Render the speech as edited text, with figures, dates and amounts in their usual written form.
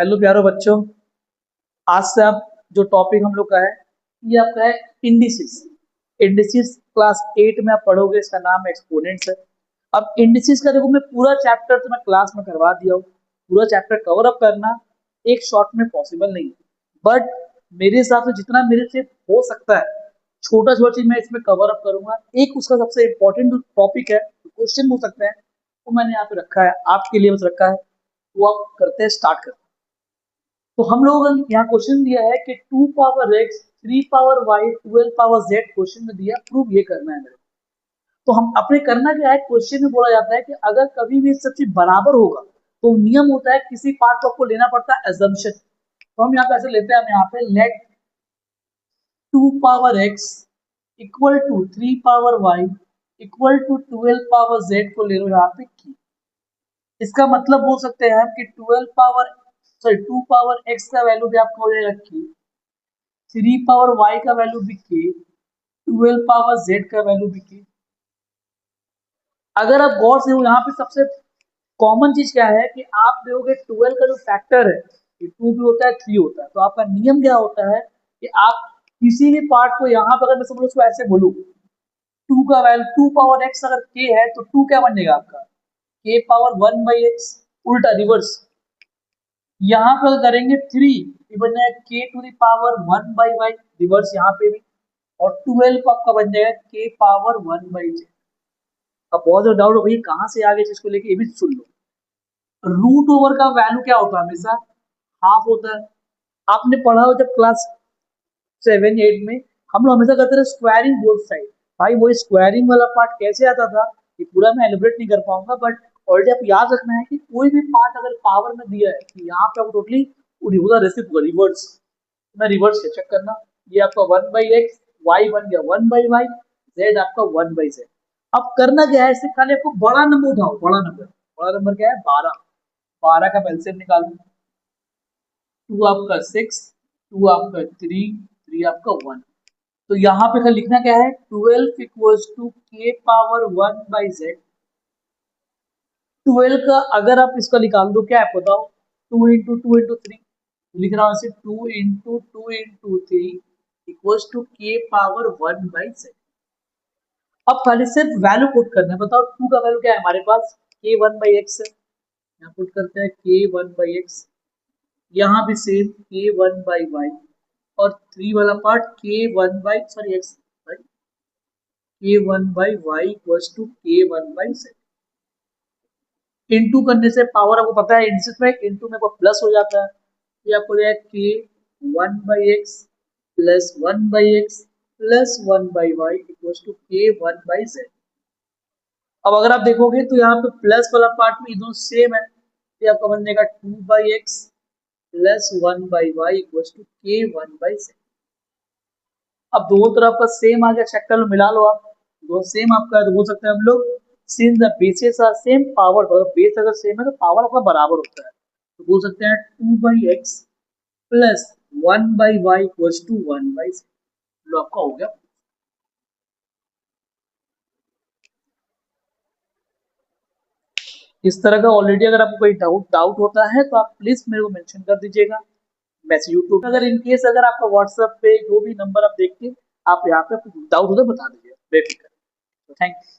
Hello प्यारो बच्चों। आज से आप जो टॉपिक हम लोग का है ये आपका है इंडिसेस। इंडिसेस क्लास 8 में आप पढ़ोगे, इसका नाम एक्सपोनेंट्स है। अब इंडिसेस का देखो, मैं पूरा चैप्टर तो मैं क्लास में करवा दिया हूँ। पूरा चैप्टर कवर अप करना एक शॉर्ट में पॉसिबल नहीं है, बट मेरे हिसाब से जितना मेरे से हो सकता है छोटा छोटा चीज मैं इसमें कवर अप करूंगा। एक उसका सबसे इंपॉर्टेंट टॉपिक है, क्वेश्चन हो सकता है, वो मैंने यहाँ पे रखा है आपके लिए, बस रखा है। वो आप करते हैं, स्टार्ट करते हैं। तो हम लोगों ने यहाँ क्वेश्चन दिया है कि 2 power x 3 power y 12 power z question में दिया, प्रूव ये करना है मेरे को। तो हम अपने करना क्या है, क्वेश्चन में बोला जाता है कि अगर कभी भी सब चीज बराबर होगा तो नियम होता है किसी पार्ट को आपको लेना पड़ता है एजम्पशन। तो हम यहाँ पे ऐसे लेते हैं, हम यहाँ पे let 2 power x equal to 3 power y equal to 12 power z को ले लो यहाँ पे की। इसका मतलब बोल सकते हैं हम कि 2 पावर x का वैल्यू भी आपका हो जाएगा की, 3 पावर y का वैल्यू भी के, 12 पावर z का वैल्यू भी के। अगर आप गौर से हो, यहाँ पे सबसे कॉमन चीज क्या है कि आप देखोगे 12 का जो फैक्टर है ये 2 भी होता है 3 होता है। तो आपका नियम क्या होता है कि आप किसी भी पार्ट को यहाँ पर, अगर मैं समझ उसको ऐसे बोलूँ, 2 का वैल्यू 2 पावर x अगर k है तो 2 क्या बनेगा आपका k पावर 1/x, उल्टा रिवर्स। यहाँ पे करेंगे 3, ये बन जाएगा k⁻1/y, रिवर्स यहाँ पे भी। और 12 आपका बन जाएगा k⁻1/z। अब बहुत ज्यादा डाउट हो भाई कहाँ से आ गए इसको लेके, ये भी सुन लो। रूट ओवर का वैल्यू क्या होता है, हमेशा हाफ होता है। आपने पढ़ा हो जब क्लास 7 8 में, हम लोग हमेशा करते थे स्क्वायरिंग बोथ साइड। भाई वो स्क्वायरिंग वाला पार्ट कैसे आता था ये पूरा मैं एलिब्रेट नहीं कर पाऊंगा, बट ऑलरेडी आप याद रखना है कि कोई भी पार्ट अगर पावर में दिया है कि यहाँ पे आपको टोटली होगा रेसिप्रोकल रिवर्स। मैं रिवर्स से चेक करना, ये आपका 1/x, y बन गया 1/y, z आपका 1/z। अब करना क्या है, इससे खाली आपको बड़ा नंबर उठाओ, बड़ा नंबर। बड़ा नंबर क्या है 12। 12 का एलसीएम निकालो, 2 आपका 6, 2 आपका 3, 3 आपका 1। तो यहाँ पे खाली लिखना क्या है, 12 इक्वल्स टू k⁻1/z। 12 का अगर आप इसका निकाल दो क्या है बताओ, 2 × 2 × 3, लिख रहा हूँ इसे 2 × 2 × 3 इक्वल्स टू k⁻1/z। अब खाली सिर्फ वैल्यू पुट करना है। बताओ 2 का वैल्यू क्या है हमारे पास, k1/x है, यहाँ पुट करते हैं k1/x, यहाँ भी सेम k1/y, और 3 वाला part k1/x k1/y equals to k1/z। Into करने से पावर आपको पता है इंटू में, इनटू में प्लस हो जाता है। ये आपको जाएगा k1/x plus 1/x plus 1/y equals to k1/z। अब अगर आप देखोगे तो यहाँ पे प्लस वाला पार्ट में ये दोनों सेम है, ये आपका बन जाएगा 2/x plus 1/y equals to k1/z। अब दोनों तरफ का सेम आ गया, चेक कर लो, मिला लो आप, दो सेम आपका है तो बोल सकते हैं हम लोग since the bases are same power, base अगर सेम है तो पावर आपका बराबर होता है। तो बोल सकते हैं 2/x plus 1/y equals to 1/z। लो आपका हो गया। इस तरह का ऑलरेडी अगर आपको कोई डाउट डाउट होता है तो आप प्लीज मेरे को मेंशन कर दीजिएगा मैसेज यूट्यूब, अगर इन केस अगर आपका व्हाट्सएप पे जो भी नंबर आप देख के आप यहाँ पे डाउट हो तो बता दीजिए बेफिक्र। थैंक्स।